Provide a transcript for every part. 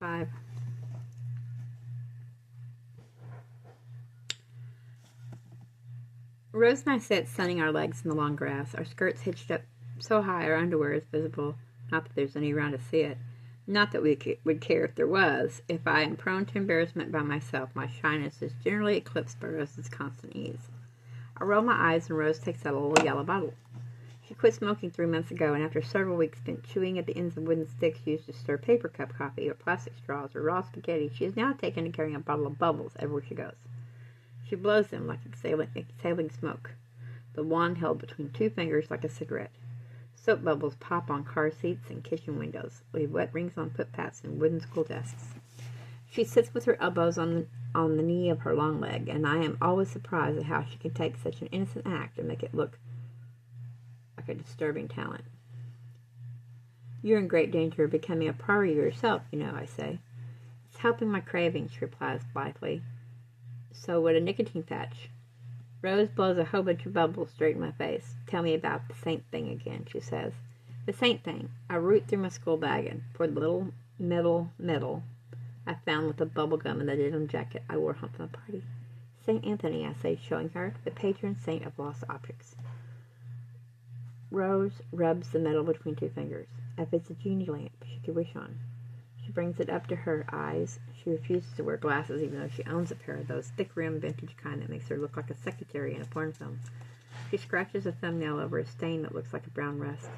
5. Rose and I sat sunning our legs in the long grass, our skirts hitched up so high our underwear is visible, not that there's any around to see it. Not that we would care if there was. If I am prone to embarrassment by myself, my shyness is generally eclipsed by Rose's constant ease. I roll my eyes and Rose takes out a little yellow bottle. She quit smoking 3 months ago, and after several weeks spent chewing at the ends of wooden sticks used to stir paper cup coffee or plastic straws or raw spaghetti, she is now taken to carrying a bottle of bubbles everywhere she goes. She blows them like exhaling smoke, the wand held between 2 fingers like a cigarette. Soap bubbles pop on car seats and kitchen windows, leave wet rings on footpaths and wooden school desks. She sits with her elbows on the knee of her long leg, and I am always surprised at how she can take such an innocent act and make it look like a disturbing talent. You're in great danger of becoming a pariah yourself, you know, I say. It's helping my craving, she replies blithely. So would a nicotine patch. Rose blows a whole bunch of bubbles straight in my face. Tell me about the saint thing again, she says. The saint thing. I root through my school bag and for the little metal medal I found with the bubble gum in the denim jacket I wore home from the party. Saint Anthony, I say, showing her, the patron saint of lost objects. Rose rubs the medal between 2 fingers. If it's a genie lamp she could wish on. She brings it up to her eyes. She refuses to wear glasses even though she owns a pair of those thick-rimmed vintage kind that makes her look like a secretary in a porn film. She scratches a thumbnail over a stain that looks like a brown rust.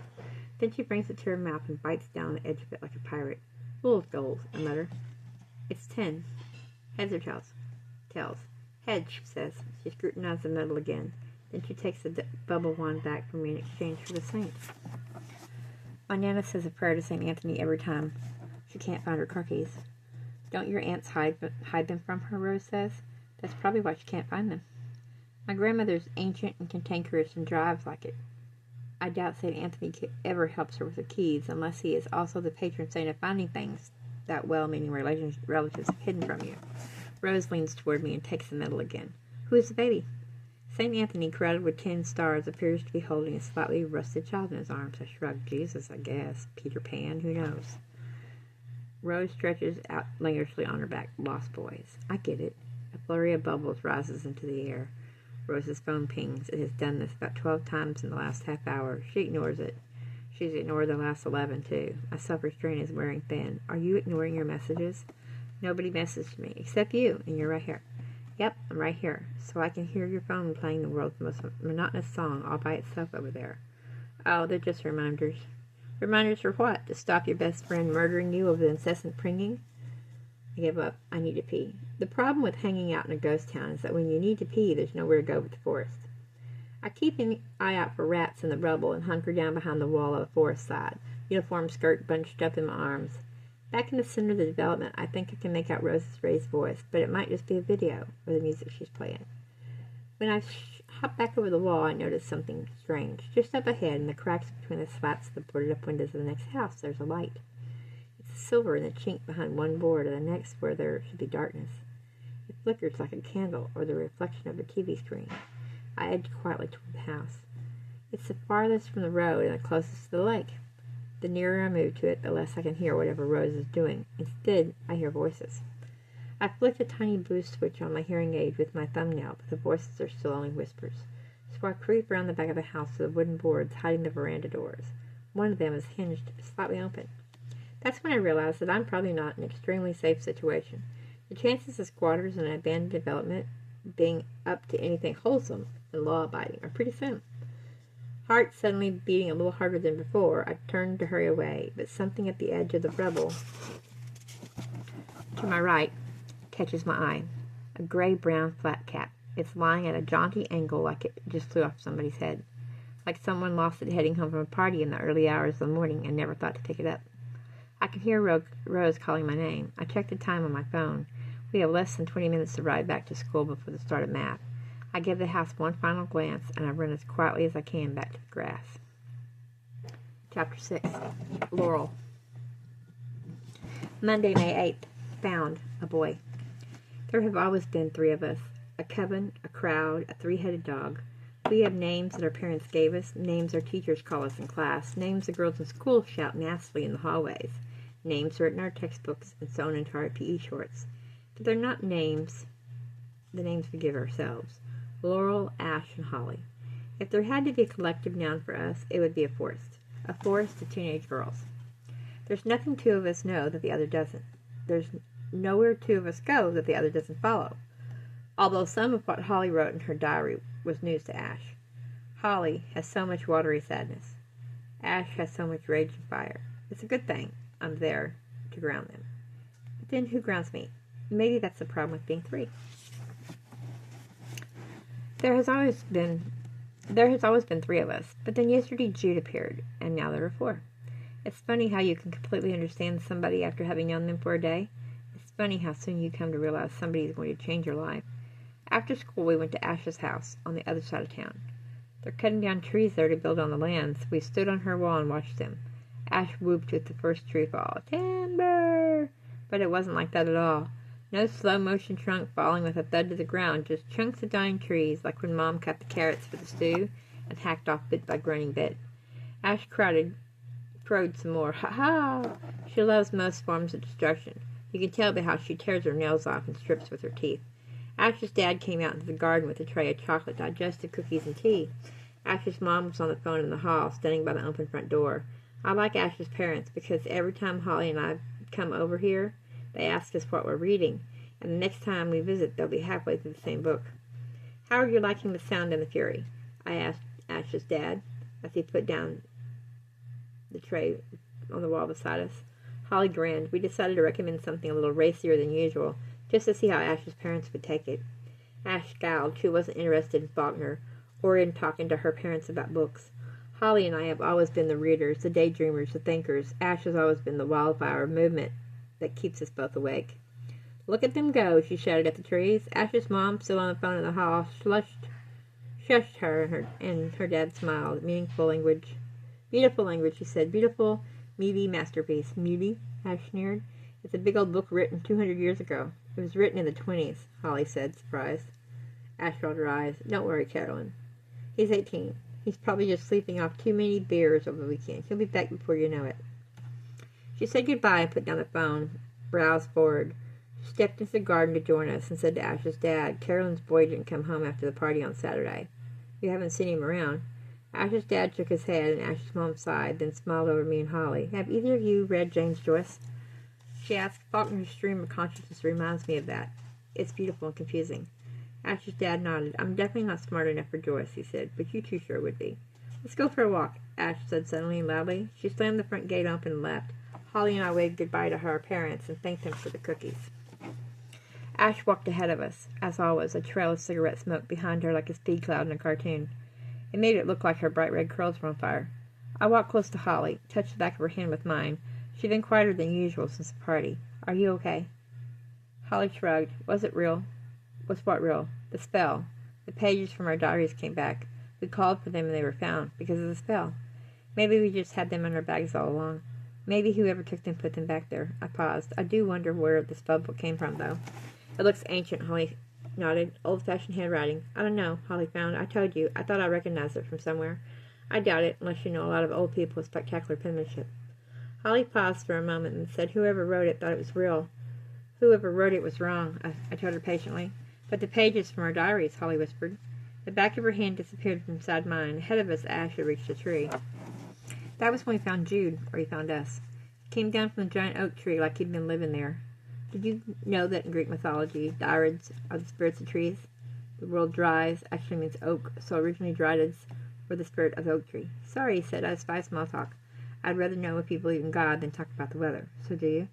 Then she brings it to her mouth and bites down the edge of it like a pirate. Fool's gold, I mutter. It's 10. Heads or tails? Tails. Heads, she says. She scrutinizes the medal again. Then she takes the bubble wand back from me in exchange for the saint. My Nana says a prayer to St. Anthony every time she can't find her car keys. Don't your aunts hide them from her, Rose says. That's probably why she can't find them. My grandmother's ancient and cantankerous and drives like it. I doubt St. Anthony ever helps her with the keys unless he is also the patron saint of finding things that well-meaning relatives have hidden from you. Rose leans toward me and takes the medal again. Who is the baby? St. Anthony, crowded with 10 stars, appears to be holding a slightly rusted child in his arms. I shrug. Jesus, I guess. Peter Pan, who knows? Rose stretches out languorously on her back. Lost boys. I get it. A flurry of bubbles rises into the air. Rose's phone pings. It has done this about 12 times in the last half hour. She ignores it. She's ignored the last 11, too. My self-restraint is wearing thin. Are you ignoring your messages? Nobody messaged me, except you, and you're right here. Yep, I'm right here, so I can hear your phone playing the world's most monotonous song all by itself over there. Oh, they're just reminders. Reminders for what? To stop your best friend murdering you over the incessant pringing? I give up. I need to pee. The problem with hanging out in a ghost town is that when you need to pee, there's nowhere to go but the forest. I keep an eye out for rats in the rubble and hunker down behind the wall of the forest side, uniform skirt bunched up in my arms. Back in the center of the development, I think I can make out Rose's raised voice, but it might just be a video or the music she's playing. When I hop back over the wall, I notice something strange. Just up ahead, in the cracks between the slats of the boarded-up windows of the next house, there's a light. It's silver in the chink behind one board and the next where there should be darkness. It flickers like a candle or the reflection of a TV screen. I edge quietly toward the house. It's the farthest from the road and the closest to the lake. The nearer I move to it, the less I can hear whatever Rose is doing. Instead, I hear voices. I flick the tiny blue switch on my hearing aid with my thumbnail, but the voices are still only whispers. So I creep around the back of the house to the wooden boards hiding the veranda doors. One of them is hinged slightly open. That's when I realize that I'm probably not in an extremely safe situation. The chances of squatters in an abandoned development being up to anything wholesome and law-abiding are pretty slim. Heart suddenly beating a little harder than before, I turned to hurry away, but something at the edge of the rubble to my right catches my eye. A gray-brown flat cap. It's lying at a jaunty angle like it just flew off somebody's head. Like someone lost it heading home from a party in the early hours of the morning and never thought to pick it up. I can hear Rose calling my name. I check the time on my phone. We have less than 20 minutes to ride back to school before the start of math. I give the house one final glance, and I run as quietly as I can back to the grass. Chapter 6. Laurel. Monday, May 8th. Found a boy. There have always been 3 of us. A coven, a crowd, a 3-headed dog. We have names that our parents gave us, names our teachers call us in class, names the girls in school shout nastily in the hallways, names written in our textbooks and sewn into our PE shorts. But they're not names, the names we give ourselves. Laurel, Ash, and Holly. If there had to be a collective noun for us, it would be a forest. A forest of teenage girls. There's nothing two of us know that the other doesn't. There's nowhere two of us go that the other doesn't follow. Although some of what Holly wrote in her diary was news to Ash. Holly has so much watery sadness. Ash has so much rage and fire. It's a good thing I'm there to ground them. But then who grounds me? Maybe that's the problem with being three. There has always been three of us, but then yesterday Jude appeared, and now there are four. It's funny how you can completely understand somebody after having known them for a day. It's funny how soon you come to realize somebody is going to change your life. After school, we went to Ash's house on the other side of town. They're cutting down trees there to build on the land, so we stood on her wall and watched them. Ash whooped with the first tree fall. Timber! But it wasn't like that at all. No slow-motion trunk falling with a thud to the ground, just chunks of dying trees, like when Mom cut the carrots for the stew and hacked off bit by groaning bit. Ash crowed some more. Ha-ha! She loves most forms of destruction. You can tell by how she tears her nails off and strips with her teeth. Ash's dad came out into the garden with a tray of chocolate digestive cookies and tea. Ash's mom was on the phone in the hall, standing by the open front door. I like Ash's parents because every time Holly and I come over here, they ask us what we're reading, and the next time we visit, they'll be halfway through the same book. How are you liking The Sound and the Fury? I asked Ash's dad as he put down the tray on the wall beside us. Holly grinned. We decided to recommend something a little racier than usual, just to see how Ash's parents would take it. Ash scowled. She wasn't interested in Faulkner or in talking to her parents about books. Holly and I have always been the readers, the daydreamers, the thinkers. Ash has always been the wildfire movement that keeps us both awake. Look at them go, she shouted at the trees. Ash's mom, still on the phone in the hall, shushed her, and her dad smiled. Meaningful language. Beautiful language, she said. Beautiful, meaty masterpiece. Meaty? Ash sneered. It's a big old book written 200 years ago. It was written in the 20s, Holly said, surprised. Ash rolled her eyes. Don't worry, Carolyn. He's 18. He's probably just sleeping off too many beers over the weekend. He'll be back before you know it. She said goodbye and put down the phone, brows forward. She stepped into the garden to join us and said to Ash's dad, Carolyn's boy didn't come home after the party on Saturday. You haven't seen him around. Ash's dad shook his head and Ash's mom sighed, then smiled over me and Holly. Have either of you read James Joyce? She asked. Faulkner's Stream of Consciousness reminds me of that. It's beautiful and confusing. Ash's dad nodded. I'm definitely not smart enough for Joyce, he said, but you two sure would be. Let's go for a walk, Ash said suddenly and loudly. She slammed the front gate open and left. Holly and I waved goodbye to her parents and thanked them for the cookies. Ash walked ahead of us, as always, a trail of cigarette smoke behind her like a speed cloud in a cartoon. It made it look like her bright red curls were on fire. I walked close to Holly, touched the back of her hand with mine. She'd been quieter than usual since the party. Are you okay? Holly shrugged. Was it real? Was what real? The spell. The pages from our diaries came back. We called for them and they were found, because of the spell. Maybe we just had them in our bags all along. Maybe whoever took them put them back there. I paused. I do wonder where the spellbook came from, though. It looks ancient, Holly nodded. Old-fashioned handwriting. I don't know, Holly found. I told you. I thought I recognized it from somewhere. I doubt it, unless you know a lot of old people with spectacular penmanship. Holly paused for a moment and said whoever wrote it thought it was real. Whoever wrote it was wrong, I told her patiently. But the pages from our diaries, Holly whispered. The back of her hand disappeared from inside mine. Ahead of us, Ash had reached a tree. That was when we found Jude, or he found us. He came down from the giant oak tree like he'd been living there. Did you know that in Greek mythology, Dryades are the spirits of trees? The word dries actually means oak, so originally Dryades were the spirit of the oak tree. Sorry, he said, I despise small talk. I'd rather know if you believe in God than talk about the weather. So do you?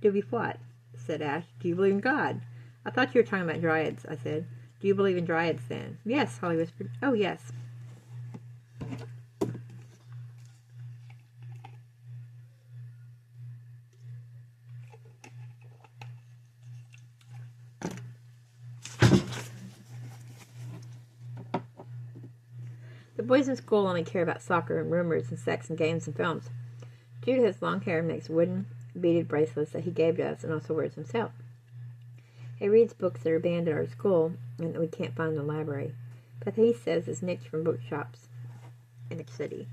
Do we what? Said Ash. Do you believe in God? I thought you were talking about Dryades, I said. Do you believe in Dryades, then? Yes, Holly whispered. Oh, yes. The boys in school only care about soccer and rumors and sex and games and films. Jude has long hair and makes wooden beaded bracelets that he gave to us and also wears himself. He reads books that are banned at our school and that we can't find in the library, but he says is nicked from bookshops in the city.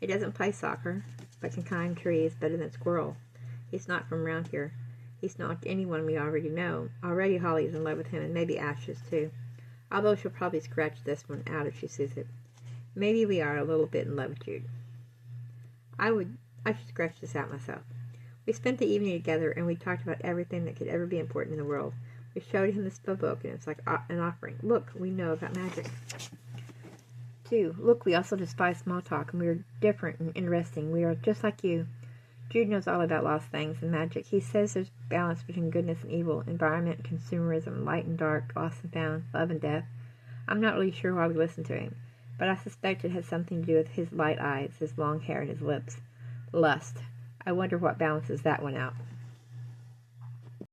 He doesn't play soccer, but can climb trees better than a squirrel. He's not from around here. He's not anyone we already know. Already Holly's in love with him, and maybe Ash is too. Although she'll probably scratch this one out if she sees it. Maybe we are a little bit in love with Jude. I should scratch this out myself. We spent the evening together, and we talked about everything that could ever be important in the world. We showed him the Spellbook, and it was like an offering. Look, we know about magic. 2. Look, we also despise small talk, and we are different and interesting. We are just like you. Jude knows all about lost things and magic. He says there's balance between goodness and evil, environment and consumerism, light and dark, lost and found, love and death. I'm not really sure why we listen to him, but I suspect it has something to do with his light eyes, his long hair, and his lips. Lust. I wonder what balances that one out.